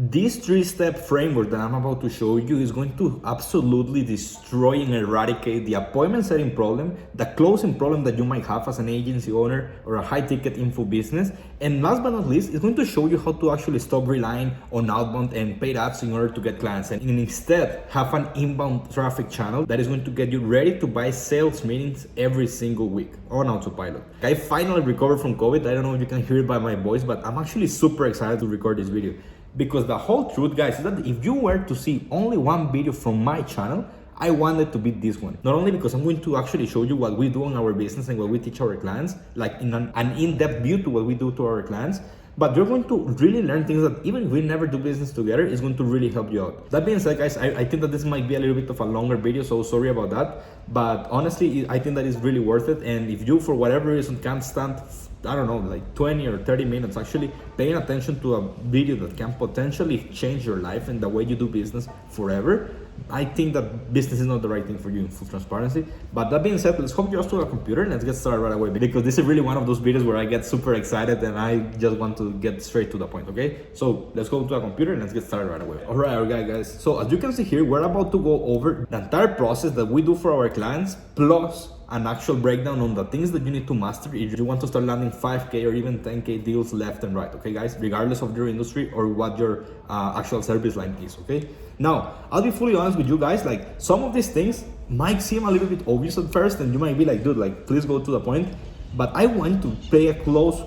This three-step framework that I'm about to show you is going to absolutely destroy and eradicate the appointment setting problem, the closing problem that you might have as an agency owner or a high-ticket info business. And last but not least, it's going to show you how to actually stop relying on outbound and paid ads in order to get clients, and instead have an inbound traffic channel that is going to get you ready to buy sales meetings every single week on autopilot. I finally recovered from COVID. I don't know if you can hear it by my voice, but I'm actually super excited to record this video. Because the whole truth, guys, is that if you were to see only one video from my channel, I wanted to be this one. Not only because I'm going to actually show you what we do in our business and what we teach our clients, like in an in-depth view to what we do to our clients, but you're going to really learn things that even if we never do business together, is going to really help you out. That being said, guys, I think that this might be a little bit of a longer video, so sorry about that. But honestly, I think that is really worth it. And if you, for whatever reason, can't stand, I don't know, like 20 or 30 minutes actually paying attention to a video that can potentially change your life and the way you do business forever, I think that business is not the right thing for you in full transparency. But that being said, let's hook you up to a computer and let's get started right away, because this is really one of those videos where I get super excited and I just want to get straight to the point, okay? So let's go to a computer and let's get started right away. All right, guys. So as you can see here, we're about to go over the entire process that we do for our clients, plus an actual breakdown on the things that you need to master if you want to start landing 5K or even 10K deals left and right, okay guys, regardless of your industry or what your actual service line is, okay? Now, I'll be fully honest with you guys, like some of these things might seem a little bit obvious at first and you might be like, dude, like please go to the point. But I want to pay a close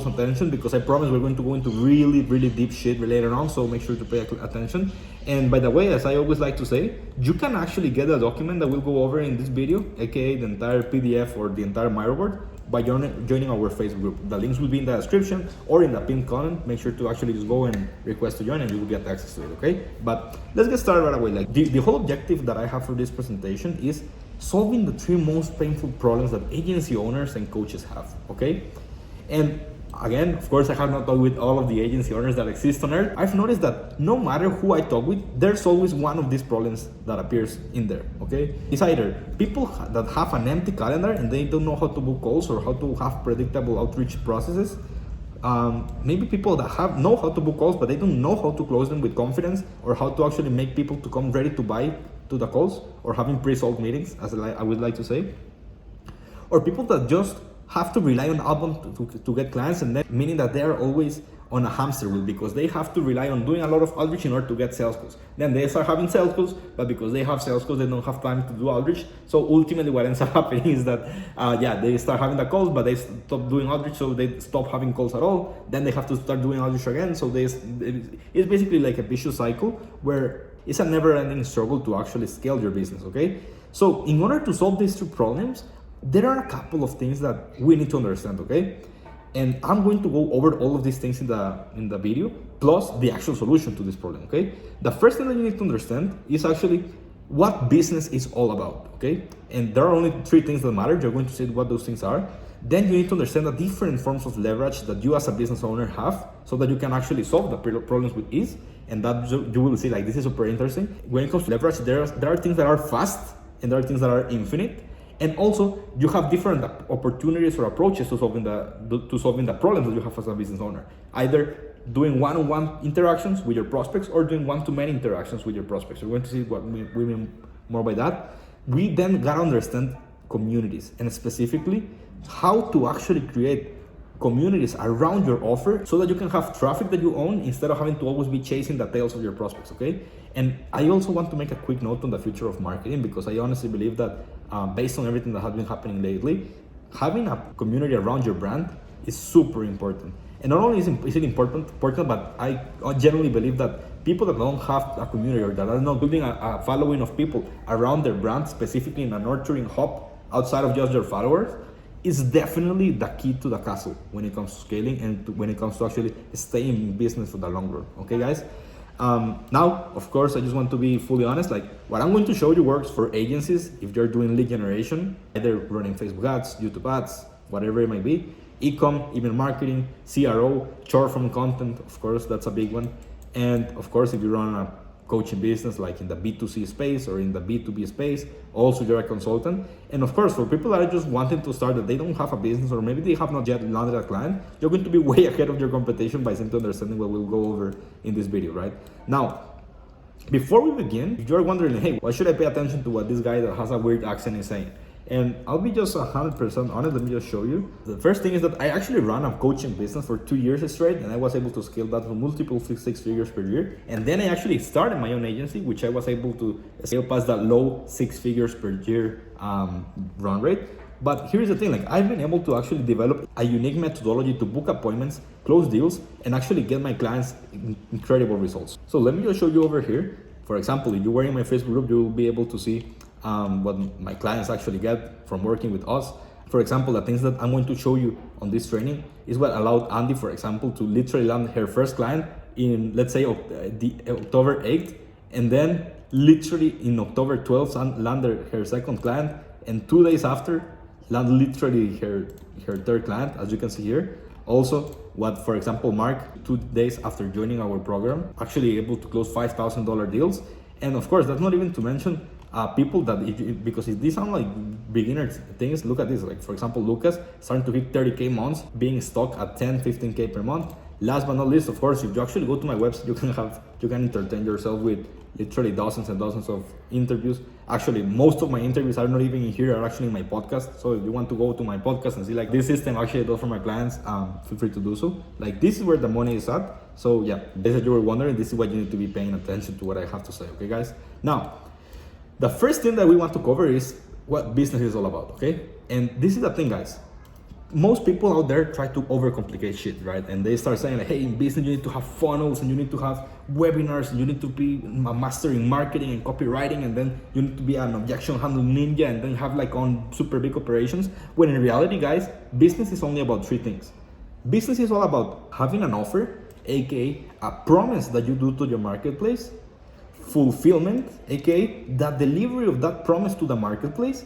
attention, because I promise we're going to go into really deep shit later on, so make sure to pay attention. And by the way, as I always like to say, you can actually get a document that we'll go over in this video, aka the entire PDF or the entire Miro board, by joining our Facebook group. The links will be in the description or in the pinned comment. Make sure to actually just go and request to join and you will get access to it, okay? But let's get started right away. Like the whole objective that I have for this presentation is solving the three most painful problems that agency owners and coaches have, okay? And again, of course, I have not talked with all of the agency owners that exist on earth. I've noticed that no matter who I talk with, there's always one of these problems that appears in there, okay? It's either people that have an empty calendar and they don't know how to book calls or how to have predictable outreach processes. Maybe people that know how to book calls, but they don't know how to close them with confidence, or how to actually make people to come ready to buy to the calls, or having pre-sold meetings, as I would like to say. Or people that just have to rely on outbound to get clients, and then meaning that they are always on a hamster wheel, because they have to rely on doing a lot of outreach in order to get sales calls. Then they start having sales calls, but because they have sales calls, they don't have time to do outreach. So ultimately what ends up happening is that, they start having the calls, but they stop doing outreach, so they stop having calls at all. Then they have to start doing outreach again. So it's basically like a vicious cycle where it's a never-ending struggle to actually scale your business, okay? So in order to solve these two problems, there are a couple of things that we need to understand, okay? And I'm going to go over all of these things in the video, plus the actual solution to this problem, okay? The first thing that you need to understand is actually what business is all about, okay? And there are only three things that matter. You're going to see what those things are. Then you need to understand the different forms of leverage that you as a business owner have, so that you can actually solve the problems with ease. And that you will see, like, this is super interesting. When it comes to leverage, there are things that are fast and there are things that are infinite. And also, you have different opportunities or approaches to solving the problems that you have as a business owner. Either doing one-on-one interactions with your prospects or doing one-to-many interactions with your prospects. We're going to see what we mean more by that. We then gotta understand communities, and specifically how to actually create communities around your offer so that you can have traffic that you own instead of having to always be chasing the tails of your prospects, okay? And I also want to make a quick note on the future of marketing, because I honestly believe that based on everything that has been happening lately, having a community around your brand is super important. And not only is it important, but I generally believe that people that don't have a community or that are not building a following of people around their brand, specifically in a nurturing hub outside of just their followers, is definitely the key to the castle when it comes to scaling and when it comes to actually staying in business for the long run, okay guys? Now, of course, I just want to be fully honest, like what I'm going to show you works for agencies if you're doing lead generation, either running Facebook ads, YouTube ads, whatever it might be, e-com, email marketing, CRO, short form content, of course, that's a big one. And of course, if you run coaching business, like in the B2C space or in the B2B space. Also, you're a consultant. And of course, for people that are just wanting to start, that they don't have a business, or maybe they have not yet landed a client, you're going to be way ahead of your competition by simply understanding what we'll go over in this video, right? Now, before we begin, if you're wondering, hey, why should I pay attention to what this guy that has a weird accent is saying? And I'll be just 100% honest, let me just show you. The first thing is that I actually ran a coaching business for 2 years straight, and I was able to scale that to multiple six figures per year. And then I actually started my own agency, which I was able to scale past that low 6 figures per year run rate. But here's the thing, like I've been able to actually develop a unique methodology to book appointments, close deals, and actually get my clients incredible results. So let me just show you over here. For example, if you were in my Facebook group, you will be able to see what my clients actually get from working with us. For example, the things that I'm going to show you on this training is what allowed Andy, for example, to literally land her first client in, let's say, October 8th, and then literally in October 12th landed her second client, and 2 days after land literally her third client, as you can see here. Also, what, for example, Mark, 2 days after joining our program, actually able to close $5,000 deals. And of course, that's not even to mention people that, because if these sound like beginner things, look at this. Like, for example, Lucas starting to hit 30K months, being stuck at 10, 15K per month. Last but not least, of course, if you actually go to my website, you can entertain yourself with literally dozens and dozens of interviews. Actually, most of my interviews are not even in here, are actually in my podcast. So if you want to go to my podcast and see like this system actually does for my clients, feel free to do so. Like, this is where the money is at. So yeah, as you were wondering, this is what you need to be paying attention to what I have to say, okay guys? Now, the first thing that we want to cover is what business is all about, okay? And this is the thing, guys. Most people out there try to overcomplicate shit, right? And they start saying like, hey, in business, you need to have funnels, and you need to have webinars, and you need to be a master in marketing and copywriting, and then you need to be an objection handle ninja, and then have like on super big operations. When in reality, guys, business is only about 3 things. Business is all about having an offer, aka a promise that you do to your marketplace, fulfillment, aka the delivery of that promise to the marketplace,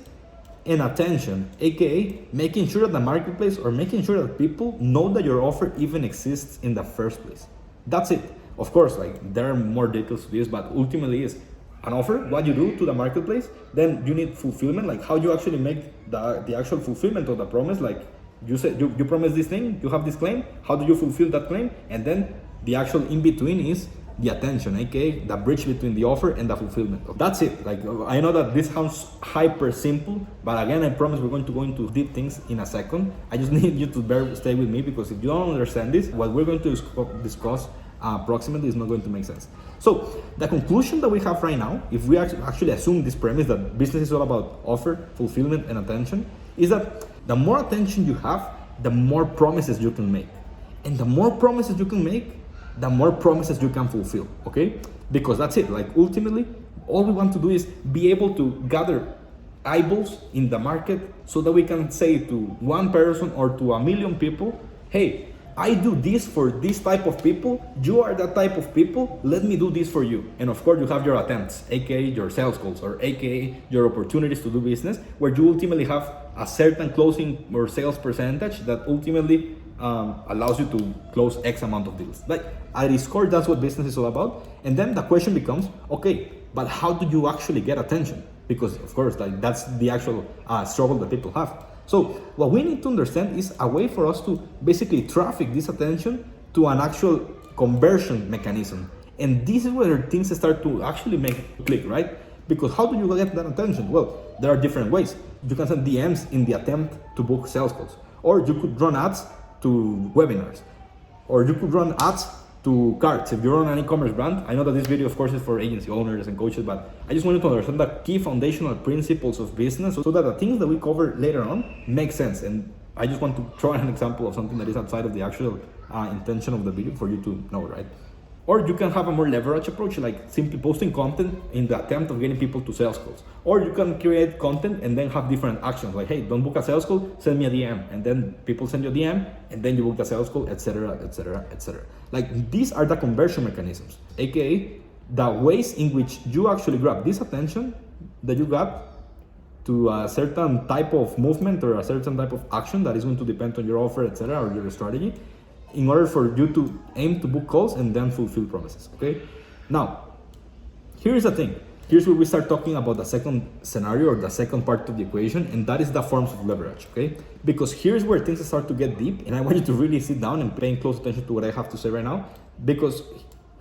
and attention, aka making sure that the marketplace, or making sure that people know that your offer even exists in the first place. That's it. Of course, like there are more details to this, but ultimately is an offer, what you do to the marketplace. Then you need fulfillment, like how you actually make the actual fulfillment of the promise. Like you said, you promise this thing, you have this claim, how do you fulfill that claim? And then the actual in between is the attention, aka the bridge between the offer and the fulfillment. That's it. Like, I know that this sounds hyper simple, but again, I promise we're going to go into deep things in a second. I just need you to stay with me, because if you don't understand this, what we're going to discuss approximately is not going to make sense. So the conclusion that we have right now, if we actually assume this premise that business is all about offer, fulfillment, and attention, is that the more attention you have, the more promises you can make. And the more promises you can make, the more promises you can fulfill, okay? Because that's it. Like, ultimately, all we want to do is be able to gather eyeballs in the market so that we can say to one person or to 1 million people, hey, I do this for this type of people, you are that type of people, let me do this for you. And of course, you have your attempts, aka your sales goals, or aka your opportunities to do business, where you ultimately have a certain closing or sales percentage that ultimately allows you to close X amount of deals. Like, at its core, that's what business is all about. And then the question becomes, okay, but how do you actually get attention? Because of course, like, that's the actual struggle that people have. So what we need to understand is a way for us to basically traffic this attention to an actual conversion mechanism. And this is where things start to actually make click, right? Because how do you get that attention? Well, there are different ways. You can send DMs in the attempt to book sales calls, or you could run ads to webinars, or you could run ads to cards. If you're on an e-commerce brand, I know that this video of course is for agency owners and coaches, but I just wanted to understand the key foundational principles of business so that the things that we cover later on make sense. And I just want to throw an example of something that is outside of the actual intention of the video for you to know, right? Or you can have a more leverage approach, like simply posting content in the attempt of getting people to sales calls. Or you can create content and then have different actions, like, hey, don't book a sales call, send me a DM. And then people send you a DM, and then you book the sales call, etc., etc., etc. Like, these are the conversion mechanisms, aka the ways in which you actually grab this attention that you got to a certain type of movement or a certain type of action that is going to depend on your offer, etc., or your strategy, in order for you to aim to book calls and then fulfill promises, okay? Now, Here's the thing. Here's where we start talking about the second scenario or the second part of the equation, and that is the forms of leverage, okay? Because here's where things start to get deep, and I want you to really sit down and pay close attention to what I have to say right now. Because,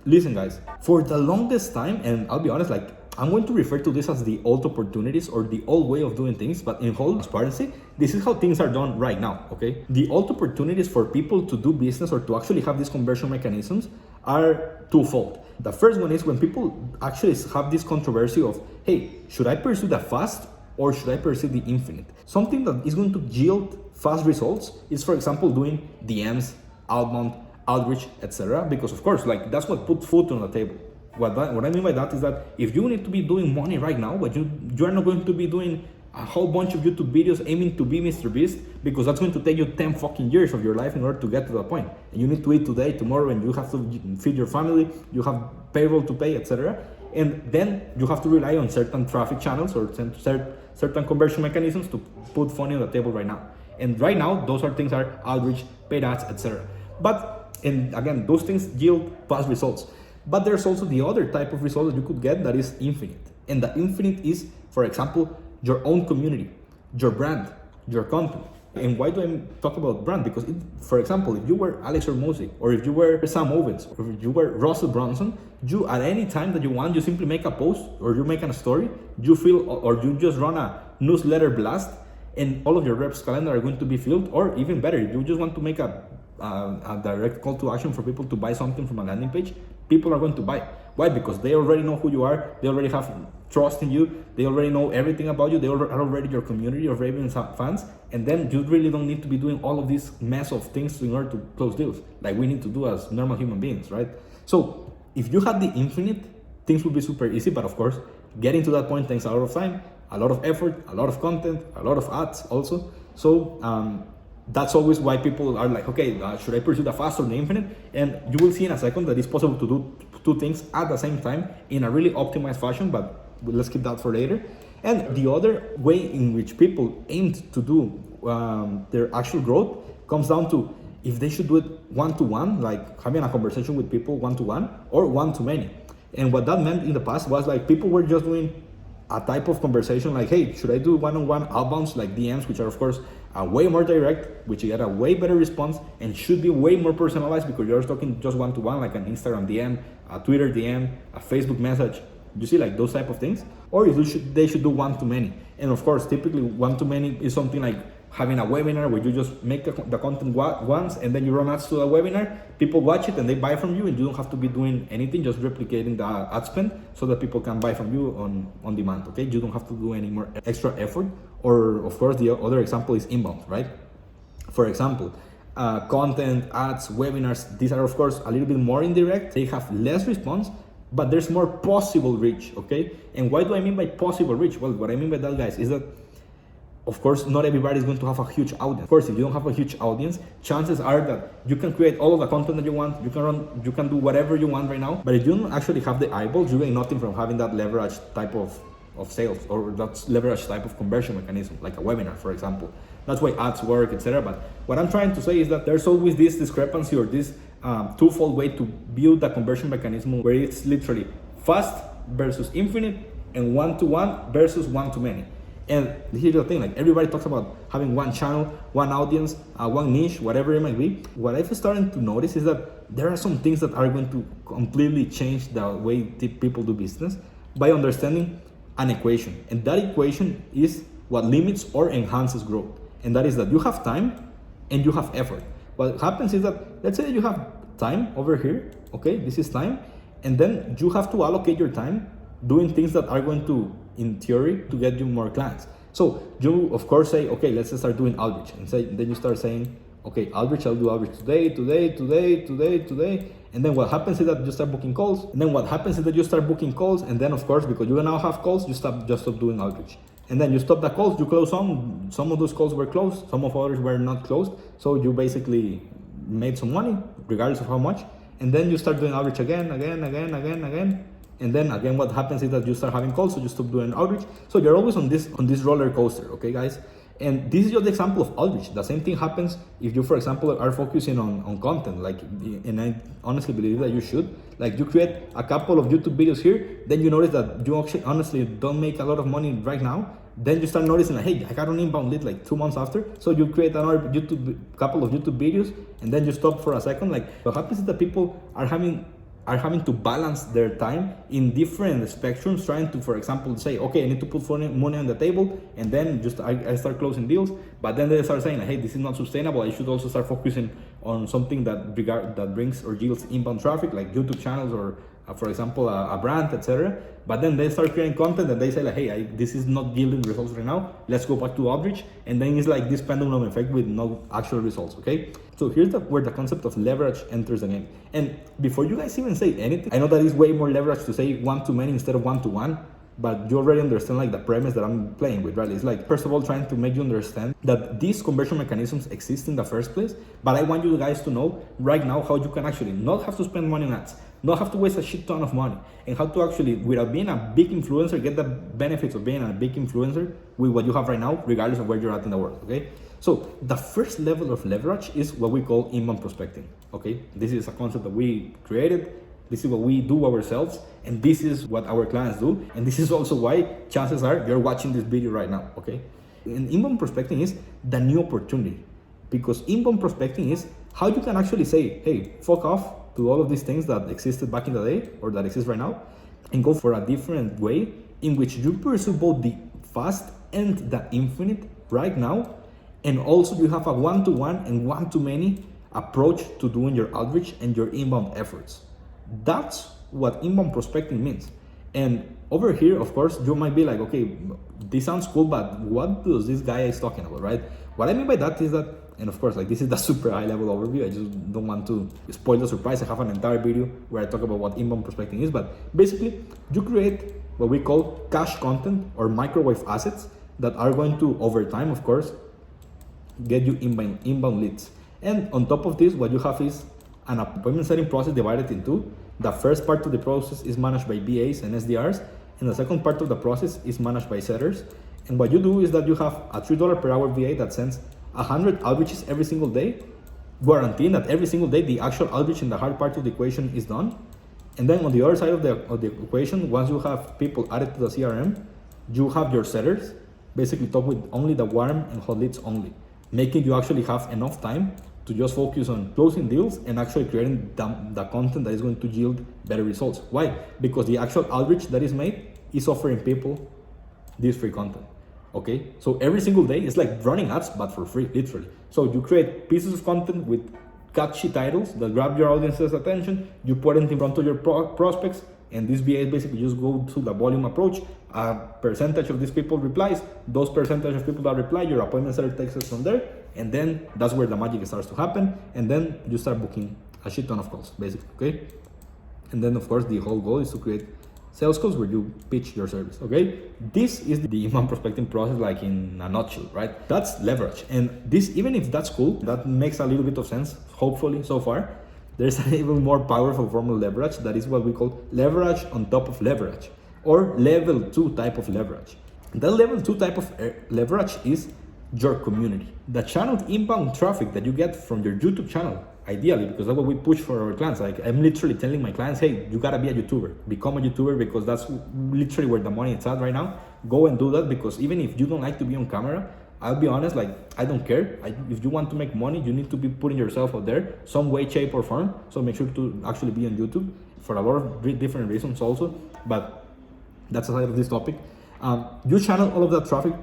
listen guys, for the longest time, and I'll be honest, like, I'm going to refer to this as the old opportunities or the old way of doing things, but in whole transparency, this is how things are done right now, okay? The old opportunities for people to do business or to actually have these conversion mechanisms are twofold. The first one is when people actually have this controversy of, hey, should I pursue the fast or should I pursue the infinite? Something that is going to yield fast results is, for example, doing DMs, outbound, outreach, etc. Because of course, like, that's what puts food on the table. What I mean by that is that if you need to be doing money right now, but you are not going to be doing a whole bunch of YouTube videos aiming to be Mr. Beast, because that's going to take you 10 fucking years of your life in order to get to that point. And you need to eat today, tomorrow, and you have to feed your family, you have payroll to pay, etc. And then you have to rely on certain traffic channels or certain conversion mechanisms to put money on the table right now. And right now, those things are outreach, paid ads, etc. But, and again, those things yield fast results. But there's also the other type of result that you could get that is infinite. And the infinite is, for example, your own community, your brand, your content. And why do I talk about brand? Because, for example, if you were Alex Hormozi, or if you were Sam Owens, or if you were Russell Brunson, you, at any time that you want, you simply make a post or you make a story, you feel, or you just run a newsletter blast, and all of your reps' calendar are going to be filled. Or even better, if you just want to make a direct call to action for people to buy something from a landing page, people are going to buy. Why? Because they already know who you are, they already have trust in you, they already know everything about you, they are already your community of raving fans, and then you really don't need to be doing all of this mess of things in order to close deals, like we need to do as normal human beings, right? So if you had the infinite, things would be super easy, but of course, getting to that point takes a lot of time, a lot of effort, a lot of content, a lot of ads also. So that's always why people are like, okay, should I pursue the fast or the infinite? And you will see in a second that it's possible to do two things at the same time in a really optimized fashion, but let's keep that for later. And the other way in which people aimed to do their actual growth comes down to if they should do it one-to-one, like having a conversation with people one-to-one, or one-to-many. And what that meant in the past was like people were just doing a type of conversation like, hey, should I do one-on-one outbounds like DMs, which are of course way more direct, which you get a way better response and should be way more personalized because you're talking just one-to-one, like an Instagram DM, a Twitter DM, a Facebook message. You see, like those type of things. Or if they should do one-to-many. And of course, typically one-to-many is something like having a webinar where you just make the content once and then you run ads to the webinar, people watch it and they buy from you, and you don't have to be doing anything, just replicating the ad spend so that people can buy from you on demand, okay? You don't have to do any more extra effort. Or of course, the other example is inbound, right? For example, content, ads, webinars, these are of course a little bit more indirect. They have less response, but there's more possible reach, okay? And why do I mean by possible reach? Well, what I mean by that, guys, is that of course, not everybody is going to have a huge audience. Of course, if you don't have a huge audience, chances are that you can create all of the content that you want, you can do whatever you want right now, but if you don't actually have the eyeballs, you gain nothing from having that leverage type of sales or that leverage type of conversion mechanism, like a webinar, for example. That's why ads work, etc. But what I'm trying to say is that there's always this discrepancy or this twofold way to build the conversion mechanism where it's literally fast versus infinite and one-to-one versus one-to-many. And here's the thing, like everybody talks about having one channel, one audience, one niche, whatever it might be. What I've started to notice is that there are some things that are going to completely change the way people do business by understanding an equation. And that equation is what limits or enhances growth. And that is that you have time and you have effort. What happens is that, let's say you have time over here, okay, this is time, and then you have to allocate your time doing things that are going to, in theory, to get you more clients. So you of course say, okay, let's start doing outreach, and then you start saying, okay, outreach, I'll do outreach today, and then what happens is that you start booking calls, and then what happens is that you start booking calls, and then of course, because you now have calls, you stop doing outreach, and then you stop the calls, you close some of those calls were closed, some of others were not closed, so you basically made some money regardless of how much, and then you start doing outreach again, and then again what happens is that you start having calls, so you stop doing outreach. So you're always on this roller coaster, okay guys? And this is just the example of outreach. The same thing happens if you, for example, are focusing on content, like, and I honestly believe that you should. Like, you create a couple of YouTube videos here, then you notice that you actually honestly don't make a lot of money right now. Then you start noticing like, hey, I got an inbound lead like 2 months after. So you create another couple of YouTube videos, and then you stop for a second. Like, what happens is that people are having to balance their time in different spectrums, trying to, for example, say, okay, I need to put money on the table, and then just I start closing deals. But then they start saying, hey, this is not sustainable. I should also start focusing on something that brings or yields inbound traffic, like YouTube channels or, for example, a brand, etc. But then they start creating content and they say like, hey, this is not yielding results right now. Let's go back to outreach. And then it's like this pendulum effect with no actual results, okay? So here's where the concept of leverage enters the game. And before you guys even say anything, I know that it's way more leverage to say one-to-many instead of one-to-one, but you already understand like the premise that I'm playing with, right? It's like, first of all, trying to make you understand that these conversion mechanisms exist in the first place, but I want you guys to know right now how you can actually not have to spend money on ads, not have to waste a shit ton of money, and how to actually, without being a big influencer, get the benefits of being a big influencer with what you have right now, regardless of where you're at in the world, okay? So the first level of leverage is what we call inbound prospecting, okay? This is a concept that we created. This is what we do ourselves, and this is what our clients do, and this is also why chances are you're watching this video right now, okay? And inbound prospecting is the new opportunity, because inbound prospecting is how you can actually say, hey, fuck off to all of these things that existed back in the day or that exist right now, and go for a different way in which you pursue both the fast and the infinite right now, and also you have a one-to-one and one-to-many approach to doing your outreach and your inbound efforts. That's what inbound prospecting means. And over here, of course, you might be like, okay, this sounds cool, but what does this guy is talking about, right? What I mean by that is that, and of course, like, this is the super high level overview. I just don't want to spoil the surprise. I have an entire video where I talk about what inbound prospecting is, but basically you create what we call cash content or microwave assets that are going to, over time, of course, get you inbound leads. And on top of this, what you have is an appointment setting process divided in two. The first part of the process is managed by BAs and SDRs, and the second part of the process is managed by setters. And what you do is that you have a $3 per hour VA that sends 100 outreaches every single day, guaranteeing that every single day the actual outreach in the hard part of the equation is done. And then on the other side of the equation, once you have people added to the CRM, you have your setters basically talk with only the warm and hot leads only, making you actually have enough time to just focus on closing deals and actually creating the content that is going to yield better results. Why? Because the actual outreach that is made is offering people this free content, okay? So every single day, it's like running ads, but for free, literally. So you create pieces of content with catchy titles that grab your audience's attention, you put it in front of your prospects, and these BAs basically just go to the volume approach. A percentage of these people replies, those percentage of people that reply, your appointment setter takes it from there, and then that's where the magic starts to happen, and then you start booking a shit ton of calls, basically, okay? And then, of course, the whole goal is to create sales calls where you pitch your service, okay? This is the inbound prospecting process, like in a nutshell, right? That's leverage. And this, even if that's cool, that makes a little bit of sense, hopefully, so far. There's an even more powerful form of leverage that is what we call leverage on top of leverage, or level 2 type of leverage. That level 2 type of leverage is your community. The channeled inbound traffic that you get from your YouTube channel, ideally, because that's what we push for our clients. Like, I'm literally telling my clients, hey, you gotta be a YouTuber, become a YouTuber, because that's literally where the money is at right now. Go and do that, because even if you don't like to be on camera, I'll be honest, like, I don't care. If you want to make money, you need to be putting yourself out there some way, shape, or form. So make sure to actually be on YouTube for a lot of different reasons also, but that's aside of this topic. You channel all of that traffic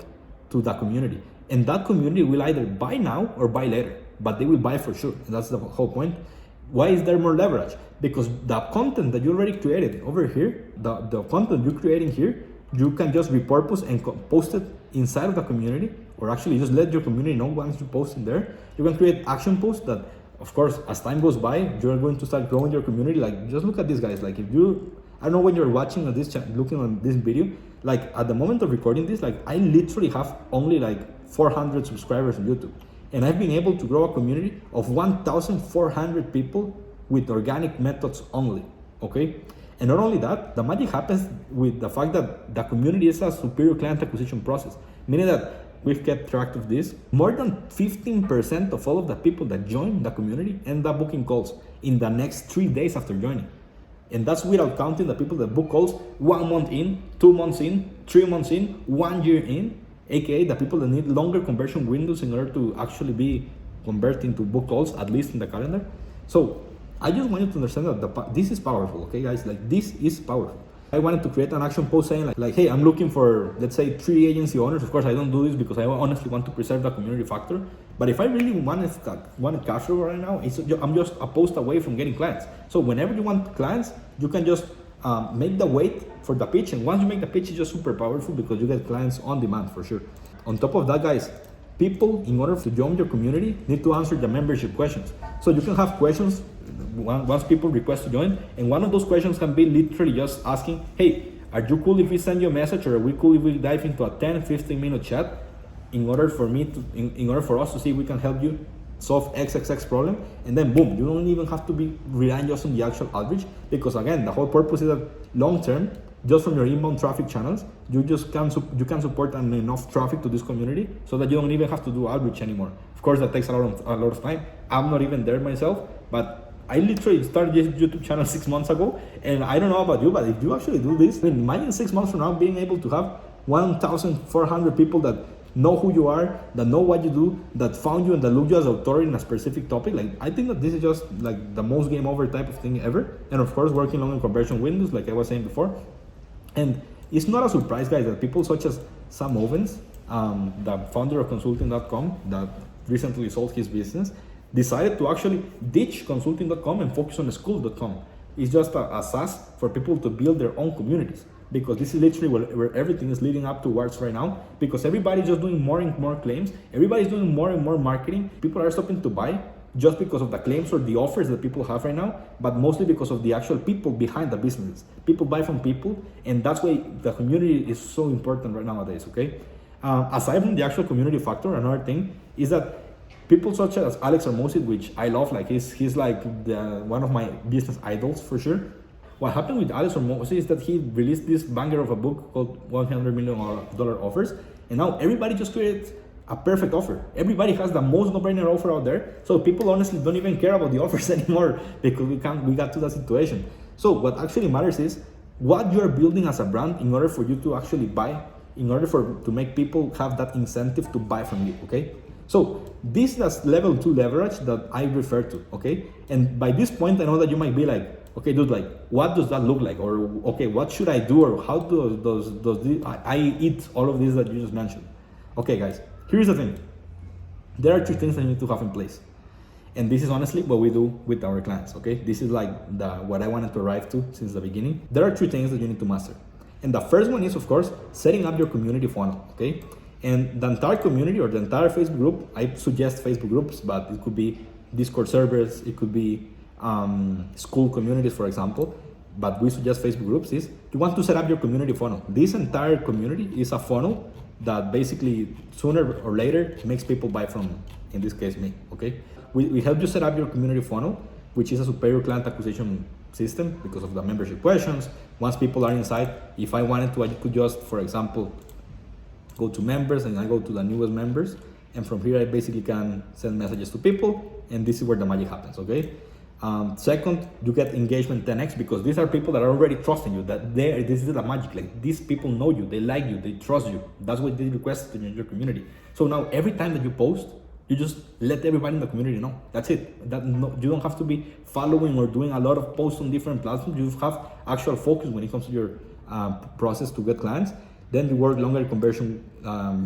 to the community, and that community will either buy now or buy later, but they will buy for sure. And that's the whole point. Why is there more leverage? Because the content that you already created over here, the content you're creating here, you can just repurpose and post it inside of the community, or actually just let your community know once you post in there. You can create action posts that, of course, as time goes by, you're going to start growing your community. Like, just look at these guys. Like, if you, I don't know when you're watching this, looking on this video, like at the moment of recording this, like I literally have only like 400 subscribers on YouTube. And I've been able to grow a community of 1,400 people with organic methods only, okay? And not only that, the magic happens with the fact that the community is a superior client acquisition process, meaning that we've kept track of this. More than 15% of all of the people that join the community end up booking calls in the next 3 days after joining. And that's without counting the people that book calls 1 month in, 2 months in, 3 months in, 1 year in, aka the people that need longer conversion windows in order to actually be converting to book calls, at least in the calendar. So I just want you to understand that this is powerful, okay guys? Like, this is powerful. I wanted to create an action post saying like, hey, I'm looking for, let's say, 3 agency owners. Of course, I don't do this because I honestly want to preserve the community factor. But if I really wanted cash flow right now, I'm just a post away from getting clients. So whenever you want clients, you can just make the wait for the pitch. And once you make the pitch, it's just super powerful because you get clients on demand for sure. On top of that, guys, people, in order to join your community, need to answer the membership questions. So you can have questions once people request to join, and one of those questions can be literally just asking, hey, are you cool if we send you a message, or are we cool if we dive into a 10-15 minute chat in order for me to in order for us to see if we can help you solve XXX problem? And then boom, you don't even have to be relying just on the actual outreach, because again, the whole purpose is that long term, just from your inbound traffic channels, you can support enough traffic to this community so that you don't even have to do outreach anymore. Of course, that takes a lot of time. I'm not even there myself, but I literally started this YouTube channel 6 months ago, and I don't know about you, but if you actually do this, then imagine 6 months from now being able to have 1,400 people that know who you are, that know what you do, that found you and that look you as authority in a specific topic. Like, I think that this is just like the most game over type of thing ever. And of course, working long in conversion windows, like I was saying before. And it's not a surprise, guys, that people such as Sam Ovens, the founder of consulting.com, that recently sold his business, decided to actually ditch consulting.com and focus on school.com. It's just a SaaS for people to build their own communities, because this is literally where everything is leading up towards right now, because everybody's just doing more and more claims. Everybody's doing more and more marketing. People are stopping to buy just because of the claims or the offers that people have right now, but mostly because of the actual people behind the businesses. People buy from people, and that's why the community is so important right nowadays, okay? Aside from the actual community factor, another thing is that people such as Alex Hormozi, which I love, like he's like one of my business idols for sure. What happened with Alex Hormozi is that he released this banger of a book called $100 million offers, and now everybody just creates a perfect offer. Everybody has the most no-brainer offer out there, so people honestly don't even care about the offers anymore because we got to that situation. So what actually matters is what you are building as a brand in order for you to actually buy, in order to make people have that incentive to buy from you, okay? So this is level 2 leverage that I refer to, okay? And by this point, I know that you might be like, okay, dude, like, what does that look like? Or, okay, what should I do? Or how does I eat all of this that you just mentioned? Okay, guys, here's the thing. There are 3 things that you need to have in place. And this is honestly what we do with our clients, okay? This is like what I wanted to arrive to since the beginning. There are 3 things that you need to master. And the first one is, of course, setting up your community funnel, okay? And the entire community or the entire Facebook group, I suggest Facebook groups, but it could be Discord servers, it could be school communities, for example. But we suggest Facebook groups is you want to set up your community funnel. This entire community is a funnel that basically sooner or later makes people buy from, in this case, me, okay? We help you set up your community funnel, which is a superior client acquisition system because of the membership questions. Once people are inside, if I wanted to, I could just, for example, go to members and I go to the newest members. And from here, I basically can send messages to people, and this is where the magic happens, okay? Second, you get engagement 10x because these are people that are already trusting you, that this is the magic. Like, these people know you, they like you, they trust you. That's why they request to join your community. So now every time that you post, you just let everybody in the community know. That's it. You don't have to be following or doing a lot of posts on different platforms. You have actual focus when it comes to your process to get clients. Then you work longer conversion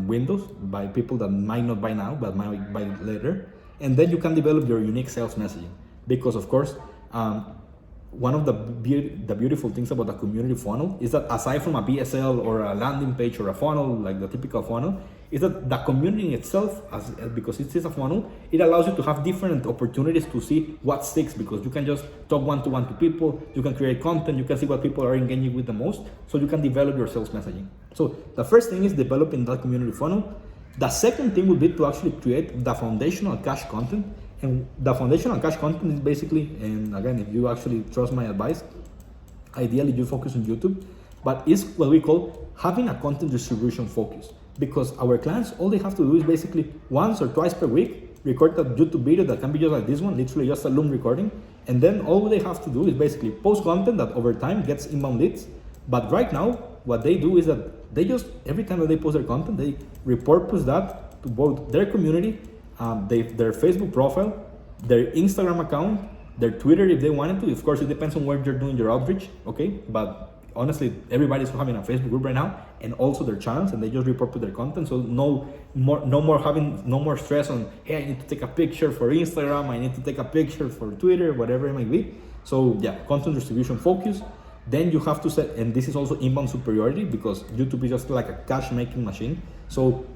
windows by people that might not buy now, but might buy later. And then you can develop your unique sales messaging. Because of course, one of the beautiful things about the community funnel is that aside from a BSL or a landing page or a funnel, like the typical funnel, is that the community itself, because it is a funnel, it allows you to have different opportunities to see what sticks, because you can just talk one-to-one to people, you can create content, you can see what people are engaging with the most, so you can develop your sales messaging. So the first thing is developing that community funnel. The second thing would be to actually create the foundational cash content. And the foundational cash content is basically, and again, if you actually trust my advice, ideally you focus on YouTube, but it's what we call having a content distribution focus. because our clients, all they have to do is basically once or twice per week, record a YouTube video that can be just like this one, literally just a Loom recording. And then all they have to do is basically post content that over time gets inbound leads. But right now, what they do is that they just, every time that they post their content, they repurpose that to both their community, their Facebook profile, their Instagram account, their Twitter if they wanted to. Of course, it depends on where you're doing your outreach, okay? But honestly, everybody's having a Facebook group right now, and also their channels, and they just repurpose their content. So no more stress on, hey, I need to take a picture for Instagram, I need to take a picture for Twitter, whatever it might be. So yeah, content distribution focus. Then you have to set, and this is also inbound superiority, because YouTube is just like a cash making machine. So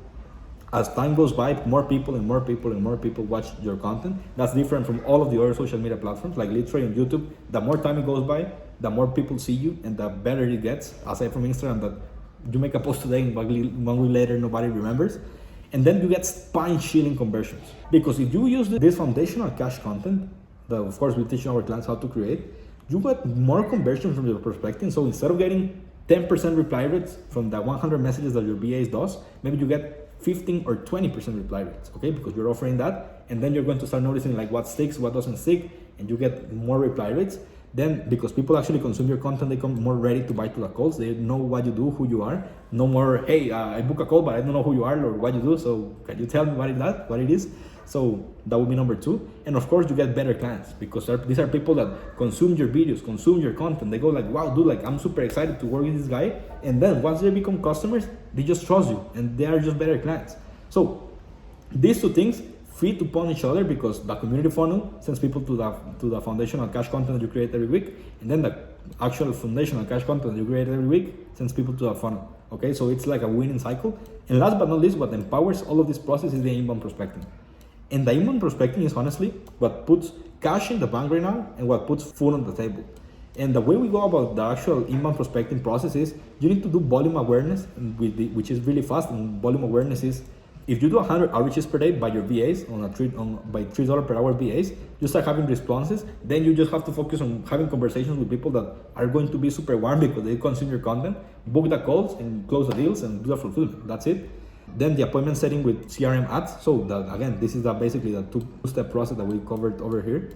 as time goes by, more people and more people and more people watch your content. That's different from all of the other social media platforms. Like literally on YouTube, the more time it goes by, the more people see you and the better it gets. Aside from Instagram, that you make a post today and 1 week later nobody remembers. And then you get spine-chilling conversions. Because if you use this foundational cash content, that of course we teach our clients how to create, you get more conversions from your prospecting. So instead of getting 10% reply rates from the 100 messages that your VAs does, maybe you get 15 or 20% reply rates, okay? Because you're offering that, and then you're going to start noticing like what sticks, what doesn't stick, and you get more reply rates. Then, because people actually consume your content, they come more ready to buy to the calls. They know what you do, who you are. No more, hey, I book a call, but I don't know who you are or what you do. So can you tell me what it is? So that would be number 2. And of course, you get better clients, because these are people that consume your videos, consume your content. They go like, wow, dude, like I'm super excited to work with this guy. And then once they become customers, they just trust you and they are just better clients. So these two things feed upon each other, because the community funnel sends people to the foundational cash content that you create every week, and then the actual foundational cash content that you create every week sends people to the funnel. Okay, so it's like a winning cycle. And last but not least, what empowers all of this process is the inbound prospecting. And the inbound prospecting is honestly what puts cash in the bank right now and what puts food on the table. And the way we go about the actual inbound prospecting process is you need to do volume awareness, which is really fast. And volume awareness is, if you do 100 outreaches per day by your VAs by $3 per hour VAs, you start having responses. Then you just have to focus on having conversations with people that are going to be super warm because they consume your content, book the calls and close the deals and do the fulfillment. That's it. Then the appointment setting with CRM ads. So again, this is basically the two-step process that we covered over here.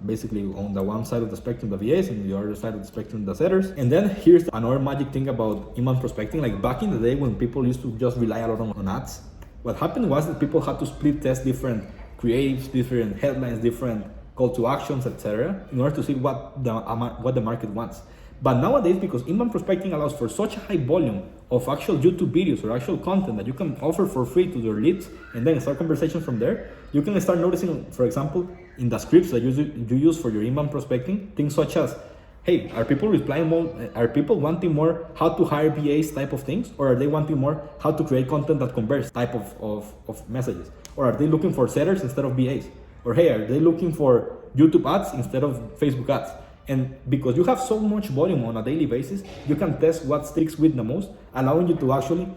Basically on the one side of the spectrum, the VAs, and the other side of the spectrum, the setters. And then here's another magic thing about inbound prospecting. Like back in the day when people used to just rely a lot on ads, what happened was that people had to split test different creatives, different headlines, different call to actions, etc., in order to see what the market wants. But nowadays, because inbound prospecting allows for such a high volume of actual YouTube videos or actual content that you can offer for free to your leads and then start conversations from there, you can start noticing, for example, in the scripts that you use for your inbound prospecting, things such as, hey, are people replying more? Are people wanting more how to hire VAs type of things? Or are they wanting more how to create content that converts type of messages? Or are they looking for setters instead of VAs? Or hey, are they looking for YouTube ads instead of Facebook ads? And because you have so much volume on a daily basis, you can test what sticks with the most, allowing you to actually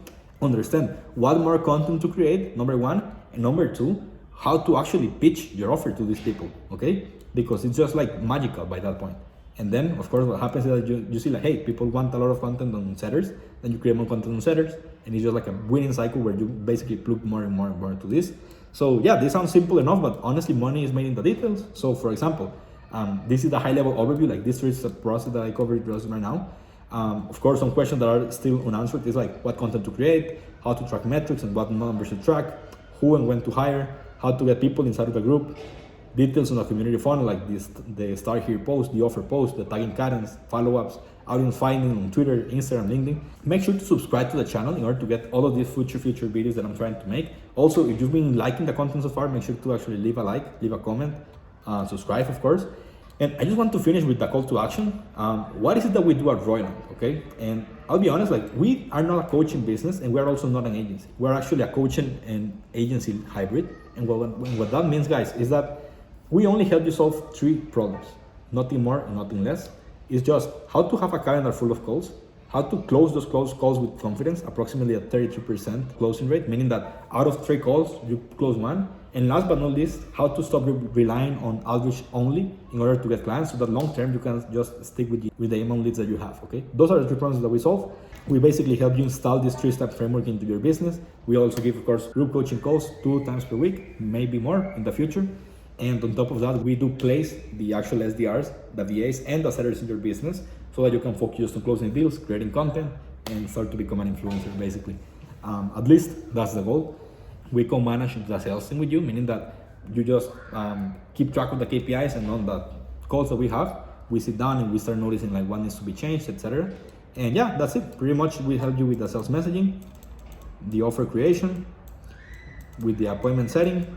understand what more content to create, number one, and number two, how to actually pitch your offer to these people, okay? Because it's just like magical by that point. And then, of course, what happens is that you see like, hey, people want a lot of content on setters, then you create more content on setters, and it's just like a winning cycle where you basically plug more and more and more into this. So yeah, this sounds simple enough, but honestly, money is made in the details. So for example, this is the high-level overview. Like this is a process that I covered just right now. Of course, some questions that are still unanswered is like what content to create, how to track metrics and what numbers to track, who and when to hire, how to get people inside of the group, details on the community funnel like this, the start here post, the offer post, the tagging cadence, follow-ups, audience finding on Twitter, Instagram, LinkedIn. Make sure to subscribe to the channel in order to get all of these future videos that I'm trying to make. Also, if you've been liking the content so far, make sure to actually leave a like, leave a comment, subscribe, of course. And I just want to finish with the call to action. What is it that we do at Royland, okay? And I'll be honest, like we are not a coaching business and we're also not an agency. We're actually a coaching and agency hybrid. And what that means, guys, is that we only help you solve 3 problems, nothing more and nothing less. It's just how to have a calendar full of calls, how to close those close calls with confidence, approximately a 32% closing rate, meaning that out of 3 calls, you close 1. And last but not least, how to stop relying on outreach only in order to get clients, so that long term you can just stick with the inbound leads that you have, okay? Those are the 3 problems that we solve. We basically help you install this 3-step framework into your business. We also give, of course, group coaching calls 2 times per week, maybe more in the future. And on top of that, we do place the actual SDRs, the VAs, and the sellers in your business, so that you can focus on closing deals, creating content, and start to become an influencer, basically. At least that's the goal. We co-manage the sales team with you, meaning that you just keep track of the KPIs, and on the calls that we have, we sit down and we start noticing like what needs to be changed, etc. And yeah, that's it. Pretty much we help you with the sales messaging, the offer creation, with the appointment setting,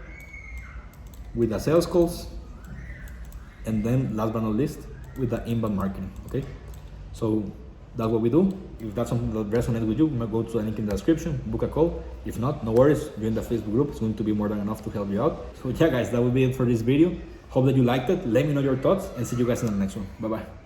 with the sales calls, and then last but not least, with the inbound marketing, okay? So that's what we do. If that's something that resonates with you, you might go to the link in the description, book a call. If not, no worries, join the Facebook group. It's going to be more than enough to help you out. So yeah guys, that will be it for this video. Hope that you liked it. Let me know your thoughts and see you guys in the next one. Bye bye.